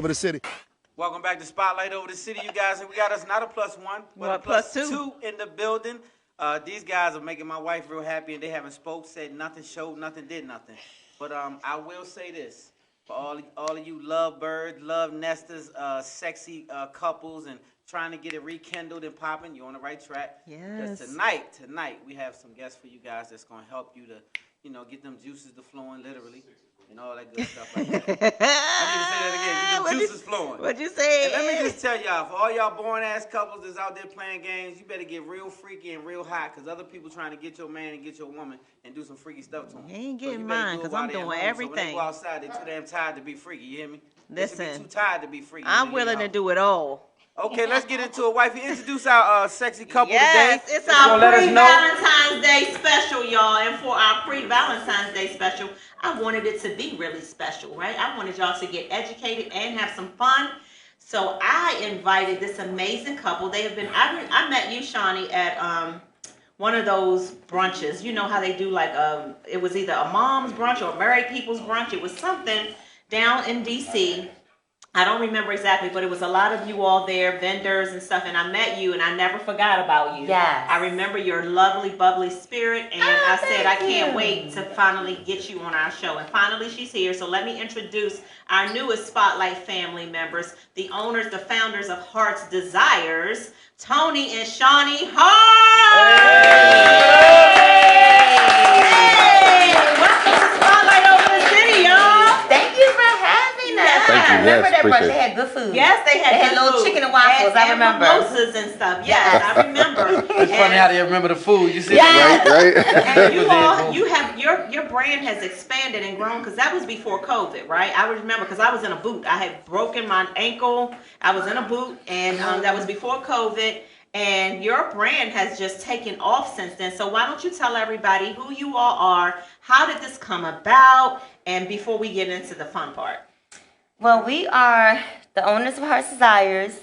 over the city. Welcome back to Spotlight Over the City, you guys. And we got us not a +1, but a +2 in the building. These guys are making my wife real happy, and they haven't spoke, said nothing, showed nothing, did nothing. But I will say this. For all of you lovebirds, love nesters, sexy couples, and trying to get it rekindled and popping, you're on the right track. Yes. Because tonight, we have some guests for you guys that's going to help you to, get them juices to flowing, literally. And all that good stuff like that. I need to say that again. Get the juices flowing. What'd you say? And let me just tell y'all, for all y'all boring-ass couples that's out there playing games, you better get real freaky and real hot, because other people trying to get your man and get your woman and do some freaky stuff to them. You ain't getting mine, because I'm doing everything. So when they go outside, they're too damn tired to be freaky. You hear me? Listen. They should be too tired to be freaky. I'm willing to do it all. Okay, let's get into it, wifey. Introduce our sexy couple yes, today. It's our pre-Valentine's Day special, y'all. And for our pre-Valentine's Day special, I wanted it to be really special, right? I wanted y'all to get educated and have some fun. So I invited this amazing couple. They have been, I met you, Shani, at one of those brunches. You know how they do like, it was either a mom's brunch or a married people's brunch. It was something down in D.C., I don't remember exactly, but it was a lot of you all there, vendors and stuff, and I met you, and I never forgot about you. Yes. I remember your lovely, bubbly spirit, and I said, I can't wait to finally get you on our show. And finally, she's here, so let me introduce our newest Spotlight family members, the owners, the founders of HART'S Desires, Tony and Shani Hart! Hey! Welcome to Spotlight Over the City, y'all! Thank you for having us. Thank you. I remember Yes, that brunch. appreciate They had good food. Yes, they had little food. chicken and waffles. I remember. Mimosas and stuff. Yes, I remember. It's funny how they remember the food. You see Yes. Right? And you all, you have your brand has expanded and grown, because that was before COVID, right? I remember because I was in a boot. I had broken my ankle. I was in a boot, and that was before COVID. And your brand has just taken off since then. So why don't you tell everybody who you all are? How did this come about? And before we get into the fun part. Well, we are the owners of HART'S Desires.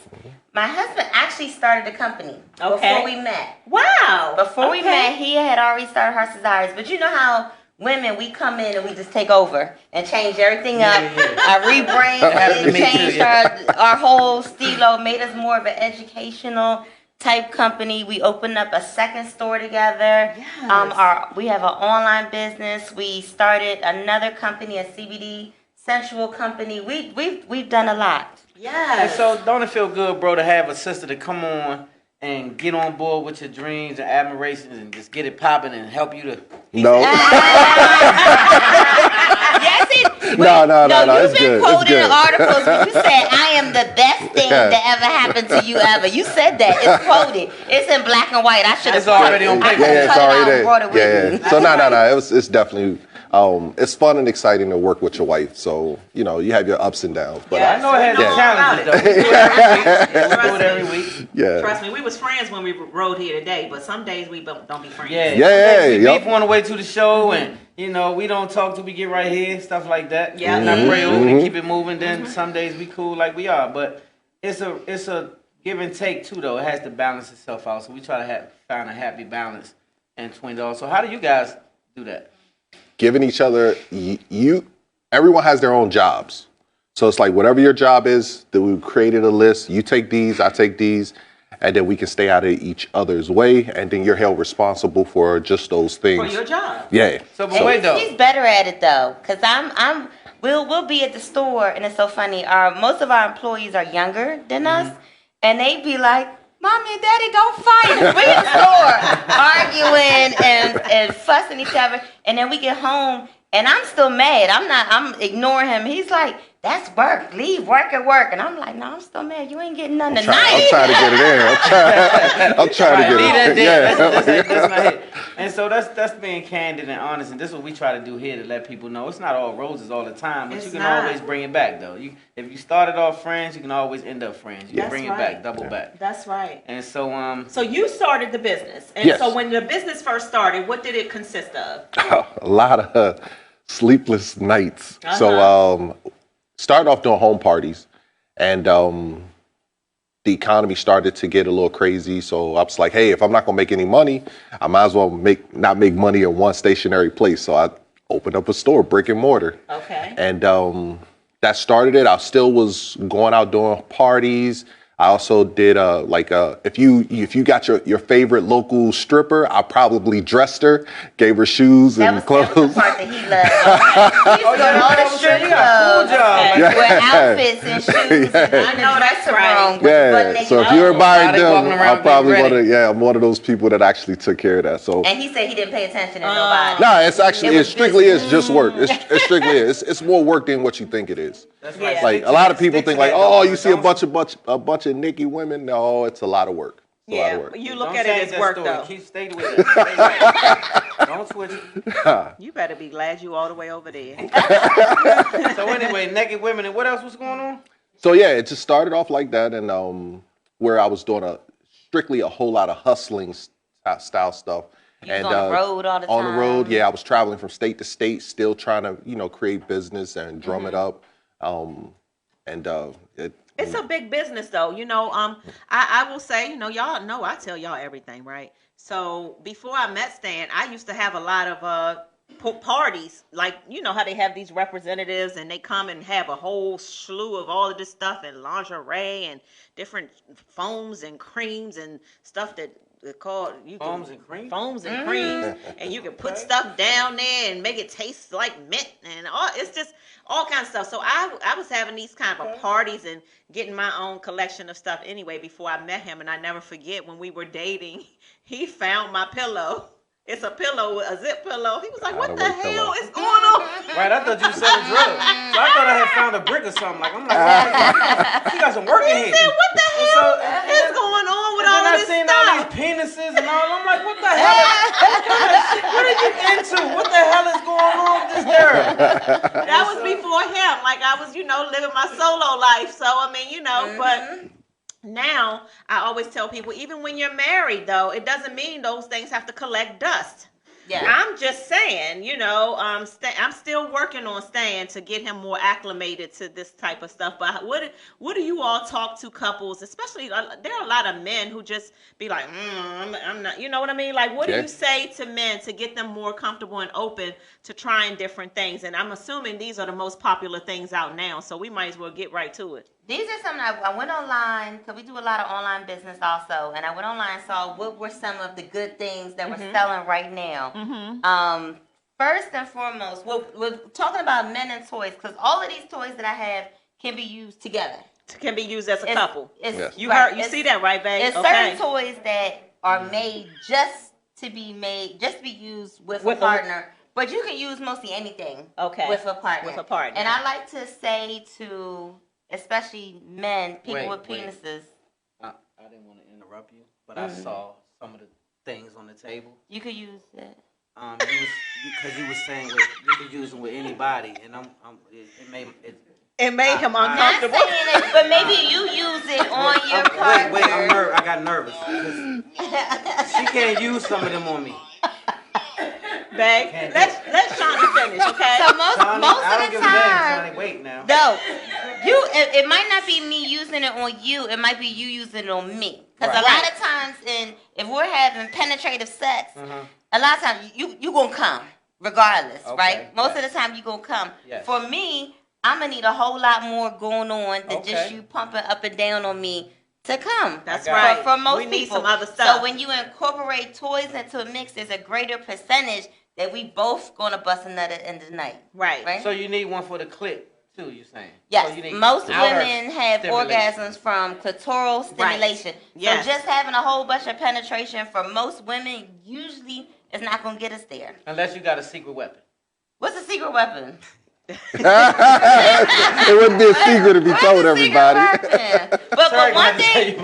My husband actually started the company before we met. Wow. Before we met, he had already started HART'S Desires. But you know how women, we come in and we just take over and change everything up. I rebranded, changed our whole stilo, made us more of an educational type company. We opened up a second store together. Yes. We have an online business. We started another company, a CBD sensual company. We've done a lot. Yes. And so don't it feel good, bro, to have a sister to come on and get on board with your dreams and admirations and just get it popping and help you to... No. Yes, No, you've it's been good. quoted It's in articles where you said, I am the best thing that ever happened to you ever. You said that. It's quoted. It's in black and white. I should have It's already on paper. Yeah, it's already there. Brought it with me. So no. It's definitely it's fun and exciting to work with your wife. So you have your ups and downs. But I know it has its challenges, though. We do it every week. Yeah. Trust me, we was friends when we rode here today, but some days we don't be friends. Yeah. We beef on the way to the show, and we don't talk till we get right here, stuff like that. Yeah. And I pray over and keep it moving. Then some days we cool like we are, but it's a give and take too, though. It has to balance itself out. So we try to find a happy balance and twin it. So how do you guys do that? Giving each other, everyone has their own jobs. So it's like whatever your job is, that we created a list. You take these, I take these, and then we can stay out of each other's way. And then you're held responsible for just those things. For your job. Yeah. So wait though. He's better at it though, because we'll be at the store, and it's so funny. Most of our employees are younger than us, and they be like, Mommy and Daddy don't fight. We in the store arguing and fussing each other, and then we get home and I'm still mad. I'm ignoring him. He's like, that's work. Leave work at work. And I'm like, no, I'm still mad. You ain't getting none tonight. I'm trying to get it in. I'm trying to get it in. Yeah. That's not it. And so that's being candid and honest, and this is what we try to do here to let people know it's not all roses all the time, but you can always bring it back though. If you started off friends, you can always end up friends. You can bring it back, double back. That's right. And so So you started the business, and so when the business first started, what did it consist of? A lot of sleepless nights. So started off doing home parties, and the economy started to get a little crazy. So I was like, hey, if I'm not gonna make any money, I might as well not make money in one stationary place. So I opened up a store, brick and mortar. Okay. And that started it. I still was going out doing parties. I also did if you got your favorite local stripper, I probably dressed her, gave her shoes and clothes. That was the part that he loved. He used to go to all the strip clubs, wear outfits and shoes, and in the dressing room. Yeah. So if you invited them, I'm one of those people that actually took care of that. So. And he said he didn't pay attention to nobody. No, it's strictly just work. It's strictly it's more work than what you think it is. That's right. Like a lot of people think like, oh, you see a bunch of Nikki women. No, it's a lot of work. It's a lot of work. You look at it as work though. Stay with it. Don't switch it. You better be glad you all the way over there. So anyway, naked women, and what else was going on? So yeah, it just started off like that, and where I was doing strictly a whole lot of hustling style stuff. And on the road all the time. On the road, yeah, I was traveling from state to state, still trying to create business and drum it up. It's a big business though, I will say, y'all know I tell y'all everything, right? So before I met Stan, I used to have a lot of parties, like, how they have these representatives and they come and have a whole slew of all of this stuff and lingerie and different foams and creams and stuff that called foams and creams, and you can put stuff down there and make it taste like mint and it's just all kinds of stuff. So I was having these kind of parties and getting my own collection of stuff anyway before I met him, and I never forget when we were dating, he found my pillow. It's a pillow, a zip pillow. He was like, "What the hell is going on?" Right, I thought you were selling drugs. So I thought I had found a brick or something. Like, I'm like, she got some work in here. He said, "What the hell is going on with all this stuff?" And then I seen all these penises and all. I'm like, "What the hell? What are you into? What the hell is going on with this girl?" That was before him. Like I was, living my solo life. So I mean, but. Now, I always tell people, even when you're married, though, it doesn't mean those things have to collect dust. Yeah. I'm just saying, I'm still working on Stan to get him more acclimated to this type of stuff. But what do you all talk to couples, especially, there are a lot of men who just be like, I'm not, you know what I mean? Like, what do you say to men to get them more comfortable and open to trying different things? And I'm assuming these are the most popular things out now, so we might as well get right to it. These are something I went online, because we do a lot of online business also, and I went online and saw what were some of the good things that were selling right now. First and foremost, we're talking about men and toys, because all of these toys that I have can be used together. Can be used as a couple. You see that, right, babe? It's certain toys that are made just to be used with a partner. But you can use mostly anything with a partner. And I like to say to, especially men, people with penises. I didn't want to interrupt you, but I saw some of the things on the table. You could use it. Because you were saying you could use them with anybody, and it made him uncomfortable. Not saying it, but maybe you use it on your partner. Wait, I got nervous. She can't use some of them on me. Babe, let Shani finish, okay? So most of the time, Shani, wait now. No, it might not be me using it on you. It might be you using it on me. Because a lot of times, if we're having penetrative sex, a lot of times you gonna come regardless, right? Most of the time you gonna come. Yes. For me, I'm gonna need a whole lot more going on than just you pumping up and down on me to come. That's right. For most we need people. Some other stuff. So when you incorporate toys into a mix, there's a greater percentage that we both gonna bust another in the night. Right. So you need one for the clit too, you saying? Yes. So most women have orgasms from clitoral stimulation. Yes. So just having a whole bunch of penetration for most women usually is not gonna get us there. Unless you got a secret weapon. What's a secret weapon? It wouldn't be a secret to be told everybody. But one thing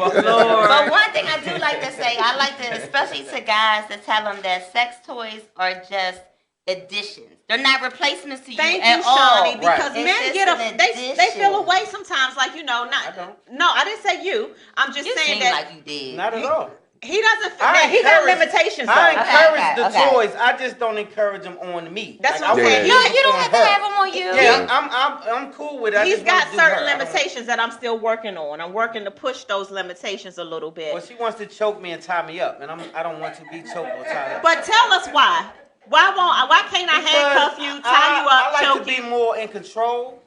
I do like to say, I like to, especially to guys, to tell them that sex toys are just additions. They're not replacements to you at all. Thank you, Shani, because men they feel away sometimes, like not. I don't. No, I didn't say you. I'm just saying that. Like you did. Not at all. He doesn't. He got limitations. I encourage the toys. I just don't encourage them on me. That's what I'm saying. No, you don't have to have them on you. Yeah, I'm cool with it. He's got certain limitations that I'm still working on. I'm working to push those limitations a little bit. Well, she wants to choke me and tie me up, and I don't want to be choked or tied up. But tell us why. Why can't I handcuff you, tie you up, I like choke to you? be more in control,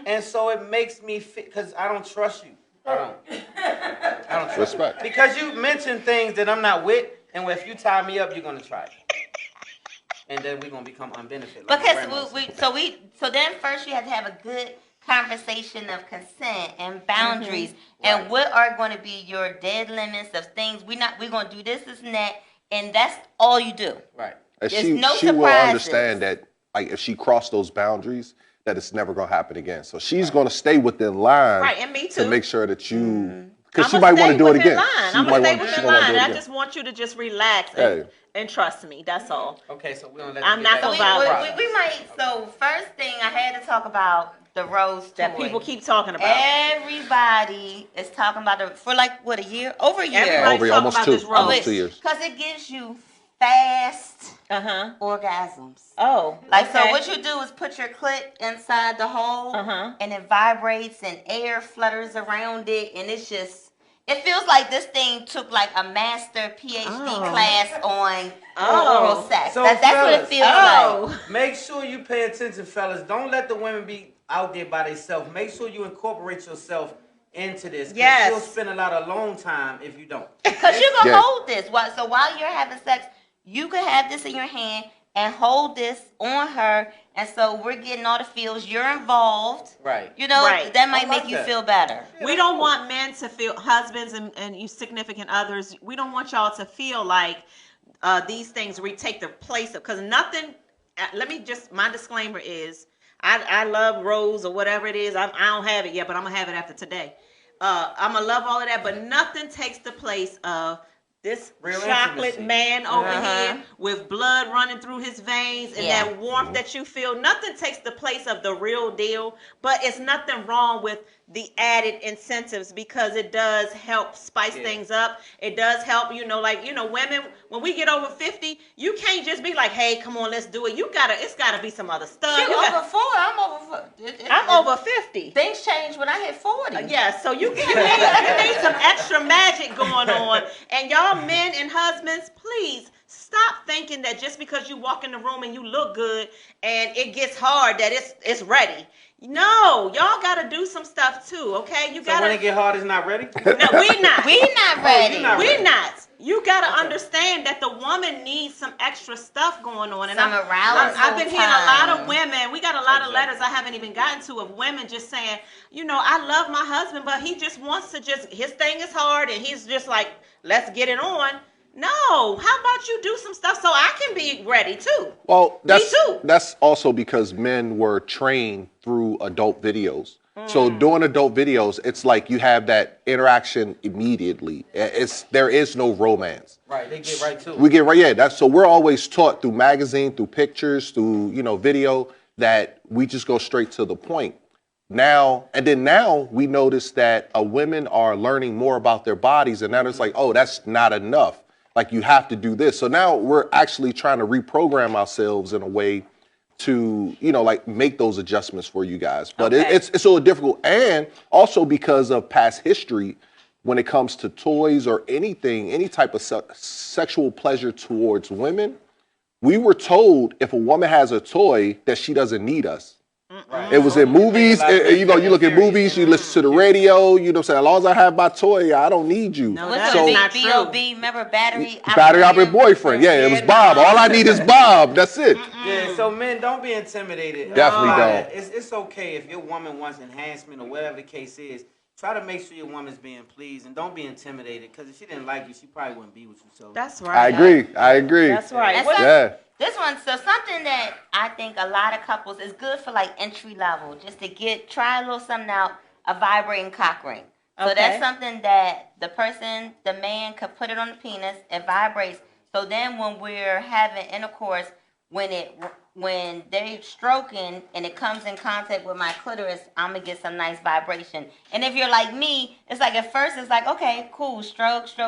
and so it makes me because I don't trust you. I don't trust Respect. you. Because you mention things that I'm not with, and if you tie me up, you're gonna try it. And then we're gonna become unbenefited. Like Because so then first you have to have a good conversation of consent and boundaries and what are going to be your dead limits of things. We're gonna do this and that, and that's all you do. Right. And There's she no will surprises. understand that, like, if she crossed those boundaries, that it's never gonna happen again. So she's gonna stay within line, Right, and me too. to make sure that you, because I'ma she might want stay to do it within again. line. She I'ma might stay want- within she gonna wanna line. do it I again. just want you to just relax Hey. and trust me. That's all. Okay, so we're gonna let I'm you not get gonna back to the violate. process. We might. So first thing I had to talk about the rose That toy. people keep talking about. Everybody is talking about it for like what, a year? Over a year. Everybody's Over talking almost about two. this rose. Almost 2 years. Because it gives you fast orgasms. Oh, Like, okay. so what you do is put your clit inside the hole, Uh-huh. and it vibrates and air flutters around it, and it feels like this thing took like a master PhD class on oral sex. So That's what it fellas, feels like. Make sure you pay attention, fellas. Don't let the women be out there by themselves. Make sure you incorporate yourself into this. 'Cause Yes. You'll spend a lot of alone time if you don't. Because you can Yeah. hold this. So while you're having sex, you can have this in your hand and hold this on her. And so we're getting all the feels. You're involved. Right. You know, Right. that might I like make you that. feel better. We don't want men to feel, husbands and you significant others, we don't want y'all to feel like these things take the place of, because nothing, my disclaimer is, I love Rose or whatever it is. I don't have it yet, but I'm going to have it after today. I'm going to love all of that, but nothing takes the place of this Real chocolate intimacy. man over here with blood running through his veins and that warmth that you feel. Nothing takes the place of the real deal, but it's nothing wrong with the added incentives because it does help spice things up. It does help, women, when we get over 50, you can't just be like, hey, come on, let's do it. It's gotta be some other stuff. I'm over 4. I'm over 50. Things change when I hit 40. Yeah, so you need some extra magic going on. And y'all men and husbands, please stop thinking that just because you walk in the room and you look good and it gets hard that it's ready. No, y'all gotta do some stuff too, okay? So when it get hard, it's not ready? No, we not. We not ready. We're not. You gotta understand that the woman needs some extra stuff going on. And Some arousal I've been hearing a lot of time. women. We got a lot of letters I haven't even gotten to of women just saying, I love my husband, but he just wants to his thing is hard, and he's just like, let's get it on. No, how about you do some stuff so I can be ready too? Well, Me too. that's also because men were trained through adult videos. So doing adult videos, it's like you have that interaction immediately. There is no romance. Right, they get right to it. We get right, yeah. So we're always taught through magazine, through pictures, through video, that we just go straight to the point. Now we notice that women are learning more about their bodies, and now it's like, oh, that's not enough. Like, you have to do this. So now we're actually trying to reprogram ourselves in a way to, make those adjustments for you guys. But it's a little difficult. And also because of past history, when it comes to toys or anything, any type of sexual pleasure towards women, we were told if a woman has a toy that she doesn't need us. Right. It was in movies. You look at movies, you listen to the radio, as long as I have my toy, I don't need you. No, What's that's the not B.O.B., remember battery operated boyfriend. Yeah, it was Bob. All I need is Bob. That's it. Yeah, so men, don't be intimidated. Definitely don't. It's okay if your woman wants enhancement or whatever the case is. Try to make sure your woman's being pleased, and don't be intimidated, because if she didn't like you, she probably wouldn't be with you. So that's right. I agree. That's right. Yeah. This one, so something that I think a lot of couples is good for, like, entry level, just to try a little something out, a vibrating cock ring. So that's something that the man could put it on the penis, it vibrates. So then when we're having intercourse, when they're stroking and it comes in contact with my clitoris, I'm going to get some nice vibration. And if you're like me, it's like at first it's like, okay, cool, stroke. But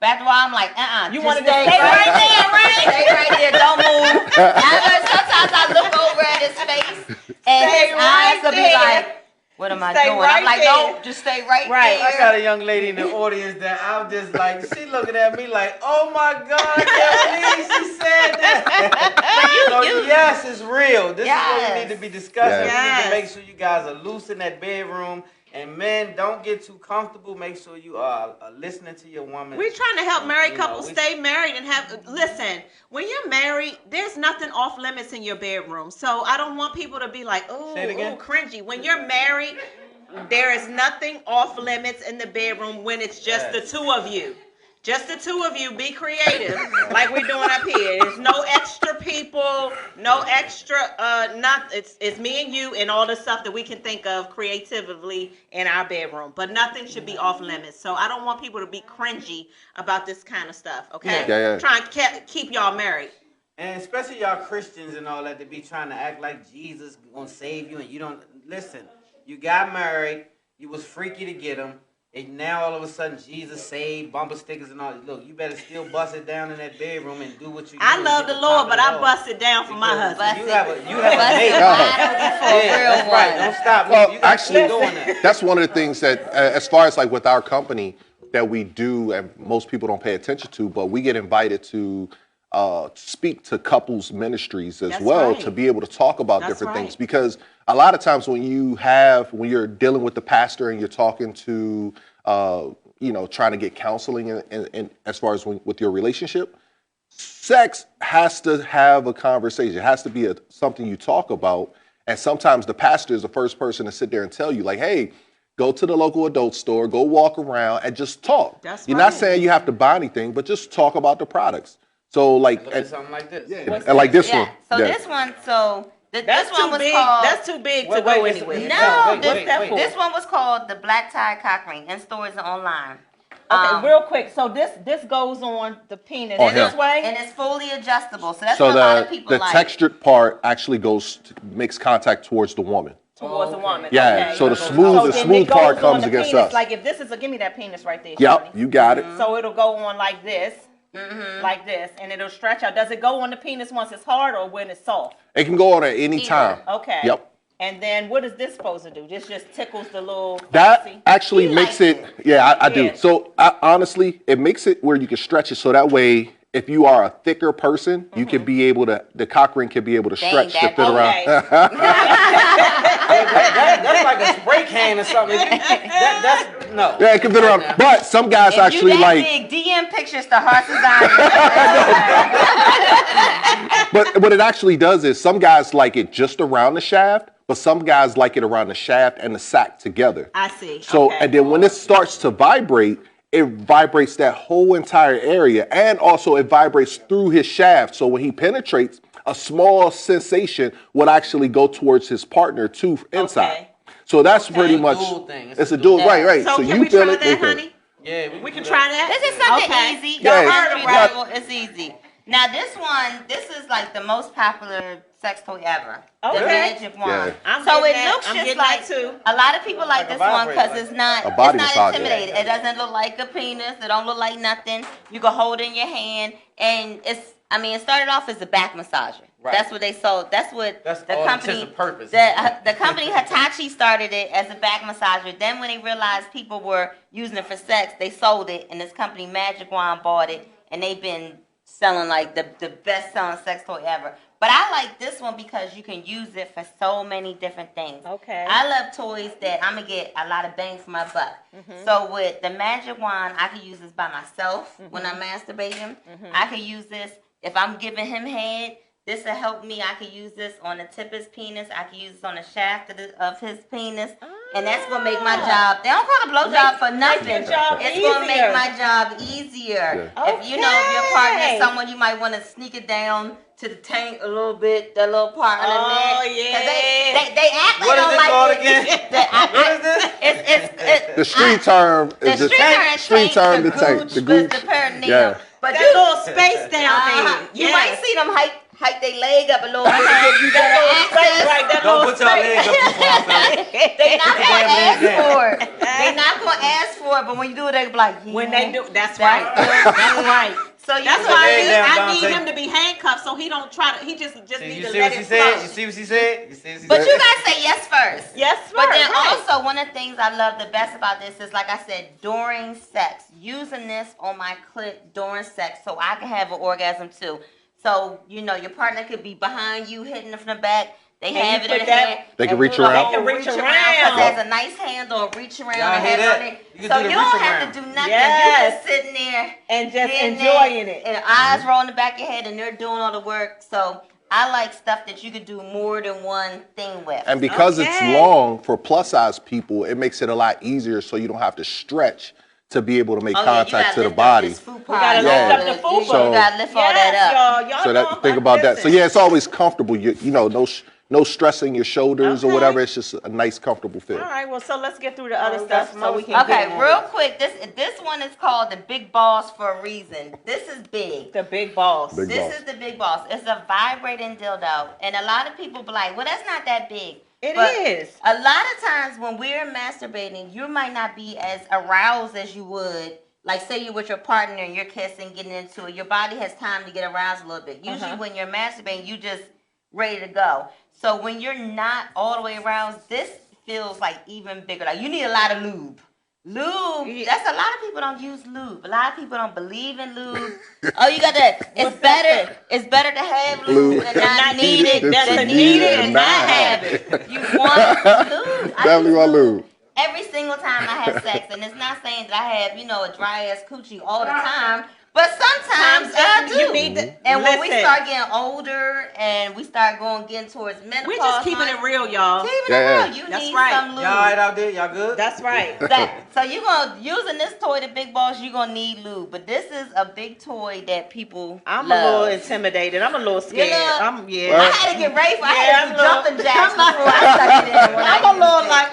after a while, I'm like, You want to stay right there, right? Stay right there, don't move. Sometimes I look over at his face and his eyes will be like, what am I Stay doing? right I'm like, there. no, just stay right there. I got a young lady in the audience that I'm just like, she looking at me like, oh my God, I can't believe she said that. So yes, it's real. This is what we need to be discussing. We need to make sure you guys are loose in that bedroom. And men, don't get too comfortable. Make sure you are listening to your woman. We're trying to help married couples stay married and have. Listen, when you're married, there's nothing off limits in your bedroom. So I don't want people to be like, oh, cringy. When you're married, there is nothing off limits in the bedroom when it's just the two of you. Just the two of you. Be creative, like we're doing up here. There's no extra people, no extra. It's me and you and all the stuff that we can think of creatively in our bedroom. But nothing should be off limits. So I don't want people to be cringy about this kind of stuff. Okay, Try and keep y'all married. And especially y'all Christians and all that, to be trying to act like Jesus gonna save you, and you don't listen. You got married. You was freaky to get him. And now all of a sudden Jesus saved, bumper stickers and all. Look, you better still bust it down in that bedroom and do what you do. I love the Lord, but I bust it down for my husband. You have a mate. That's right. Don't stop. Well, you actually, doing that. That's one of the things that, as far as like with our company, that we do, and most people don't pay attention to, but we get invited to speak to couples ministries as to be able to talk about different things, because a lot of times when you're dealing with the pastor and you're talking to trying to get counseling and as far as with your relationship, sex has to have a conversation. It has to be something you talk about, and sometimes the pastor is the first person to sit there and tell you, like, hey, go to the local adult store, go walk around and just talk. You're not saying you have to buy anything, but just talk about the products. So like something like this. And like this one. So this one, this one was big. called. That's too big to go anywhere. No, this one was called the black tie cock ring in stores and online. Okay, real quick. So this goes on the penis this way, and it's fully adjustable. So that's what a lot of people like. The textured part actually makes contact towards the woman. Towards the woman. Yeah. Okay. So the smooth part comes against penis, us. Like if this is give me that penis right there. Yep, Shani. you got it. So it'll go on like this. Like this, and it'll stretch out. Does it go on the penis once it's hard or when it's soft? It can go on at any time. Okay. Yep. And then what is this supposed to do? This just tickles the little. That actually makes it. I do. So honestly, it makes it where you can stretch it, so that way, if you are a thicker person, you can be able to. The cock ring can be able to stretch to fit around. That's like a spray can or something. That's no. Yeah, it can fit around. But some guys if actually you that like. Big, DM pictures to HART'S. But what it actually does is some guys like it just around the shaft, but some guys like it around the shaft and the sack together. I see. So and then when it starts to vibrate, it vibrates that whole entire area, and also it vibrates through his shaft. So when he penetrates, a small sensation would actually go towards his partner too inside. Okay. So that's pretty much. It's a dual, right? So can you we feel try it. that, honey? Yeah, we can try that. This is something easy. It's easy. Now this is like the most popular sex toy ever. Okay. The magic wand. Yeah. So it looks just like a lot of people like this one because it's not intimidating. It doesn't look like a penis. It don't look like nothing. You can hold it in your hand, and it started off as a back massager. Right. That's what they sold. That's the company. Purpose. The company Hitachi started it as a back massager. Then when they realized people were using it for sex, they sold it, and this company Magic Wand bought it, and they've been selling like the best selling sex toy ever. But I like this one because you can use it for so many different things. Okay. I love toys that I'm gonna get a lot of bang for my buck. So with the Magic Wand, I can use this by myself when I'm masturbating. I can use this if I'm giving him head. This will help me. I can use this on the tip of his penis. I can use this on the shaft of his penis. And that's going to make my job. They don't call it a blowjob for nothing. It's going to make my job easier. Yeah. If your partner is someone, you might want to sneak it down to the tank a little bit, that little part on the neck. Oh, yeah. They act like what is this called again? What is this? The street term is the tank. Street term, the tank. The gooch. Yeah. But that little space down there. You might see them hike their leg up a little bit to give you better access. Don't put your leg up. They're not going to ask for it. They're not going to ask for it, but when you do it, they be like, yeah. When they do, that's right. That's right. So that's why I need him to be handcuffed so he don't try to. He just need to let it flow. You see what she said? But you guys say yes first. Yes first. But then also one of the things I love the best about this is, like I said, during sex, using this on my clit during sex so I can have an orgasm too. So your partner could be behind you, hitting it from the back. They have it in their hand. They can reach around. They can reach around because there's a nice handle. Reach around and have on it. You So you don't have to do nothing. Yes. You're just sitting there and just enjoying it. And eyes roll in the back of your head, and they're doing all the work. So I like stuff that you could do more than one thing with. And because it's long for plus size people, it makes it a lot easier so you don't have to stretch to be able to make contact to the body. You gotta lift up the fupa. You gotta lift all that up. Y'all think about that. So it's always comfortable. No stressing your shoulders or whatever. It's just a nice, comfortable fit. All right. Well, so let's get through the other stuff so we can. Okay, real quick. This one is called the Big Balls for a reason. This is big. The Big Balls. This is the Big Balls. It's a vibrating dildo, and a lot of people be like, "Well, that's not that big." It is. A lot of times when we're masturbating, you might not be as aroused as you would. Like, say you're with your partner and you're kissing, getting into it. Your body has time to get aroused a little bit. Usually when you're masturbating, you just ready to go. So when you're not all the way aroused, this feels like even bigger. Like, you need a lot of lube. That's a lot of people don't use lube. A lot of people don't believe in lube. Oh, you got that. It's better to have lube than not need it. Than need it and not have it. You want lube. Definitely want lube. Every single time I have sex, and it's not saying that I have, a dry ass coochie all the time, but sometimes I do. You need to, and when we start getting older and we start getting towards menopause, we're just keeping it real, y'all. Keeping it real. You That's need right. some lube. Y'all all right out there? Y'all good? That's right. So you're gonna using this toy, the Big Balls, you're gonna need lube. But this is a big toy that people I'm love. a little intimidated. I'm a little scared. I had to get ready for. I had to do jumping jacks before I stuck it in. I'm a little like.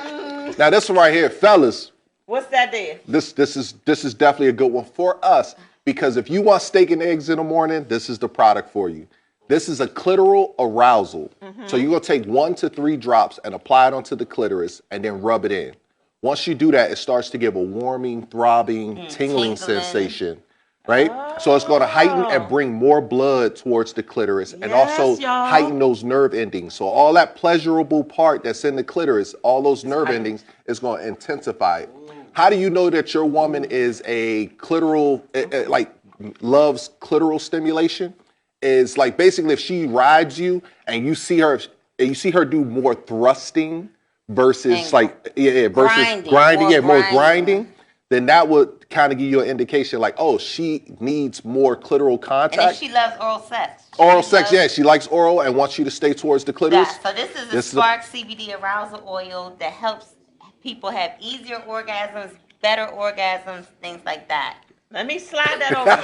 Now this one right here, fellas. What's that there? This is definitely a good one for us. Because if you want steak and eggs in the morning, this is the product for you. This is a clitoral arousal. So you're going to take 1 to 3 drops and apply it onto the clitoris and then rub it in. Once you do that, it starts to give a warming, throbbing, tingling sensation, right? So it's going to heighten and bring more blood towards the clitoris and also heighten those nerve endings. So all that pleasurable part that's in the clitoris, all those nerve endings is going to intensify it. How do you know that your woman is a clitoral, loves clitoral stimulation? Is like basically if she rides you and you see her do more thrusting versus grinding, then that would kind of give you an indication like, oh, she needs more clitoral contact. And if she loves oral sex. She likes oral and wants you to stay towards the clitoris. Yeah, so this is a Spark CBD arousal oil that helps people have easier orgasms, better orgasms, things like that. Let me slide that over here.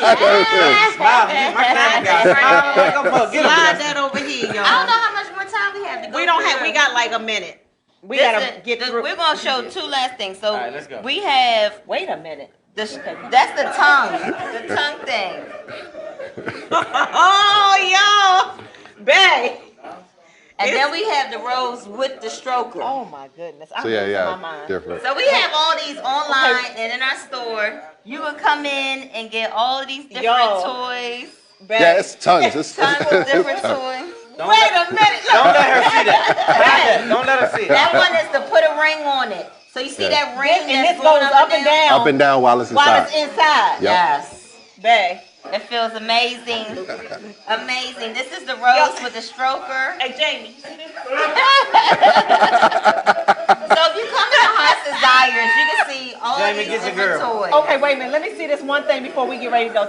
Slide that over here, y'all. I don't know how much more time we have to go. We got like a minute. We gotta get through. We're gonna show 2 last things. So right, let's go. We have. Wait a minute. That's the tongue. The tongue thing. Oh, y'all, babe. And then we have the rose with the stroker. Oh my goodness. So different. So we have all these online and in our store. You can come in and get all of these different toys. Babe. Yeah, it's tons. Tons of different toys. Wait a minute. Don't let her see that. Don't let her see it. That one is to put a ring on it. So you see that ring and this goes up and down. Up and down while it's inside. While it's inside. Yep. Yes. Babe. It feels amazing. Amazing. This is the rose with the stroker. Hey, Jamie, you see this? So if you come to Heart's Desires, you can see all Jamie, these get your different girl. toys. Okay, wait a minute. Let me see this one thing before we get ready to go.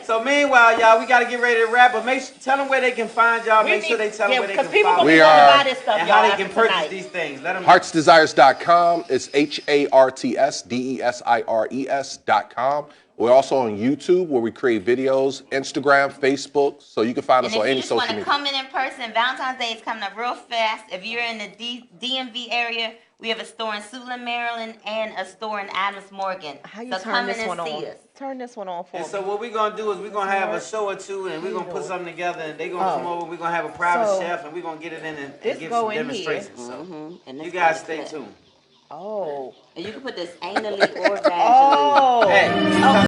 So meanwhile, y'all, we got to get ready to wrap, but tell them where they can find y'all. Make sure they tell them where they can because people find gonna y'all. buy this stuff, And y'all, how they can after purchase tonight. these things. Let them HART'SDesires.com. It's HART'SDesires.com. We're also on YouTube where we create videos, Instagram, Facebook, so you can find us on any social media. If you just want to come in person, Valentine's Day is coming up real fast. If you're in the DMV area, we have a store in Suitland, Maryland, and a store in Adams Morgan. How you so turn come this in and one on? see us. Turn this one on for me. And so what we're going to do is we're going to have a show or two, and we're going to put something together, and they're going to come over. We're going to have a private chef, and we're going to get it in and give some demonstrations. So you guys stay tuned. Oh. And you can put this anally orgasm. Oh. Hey.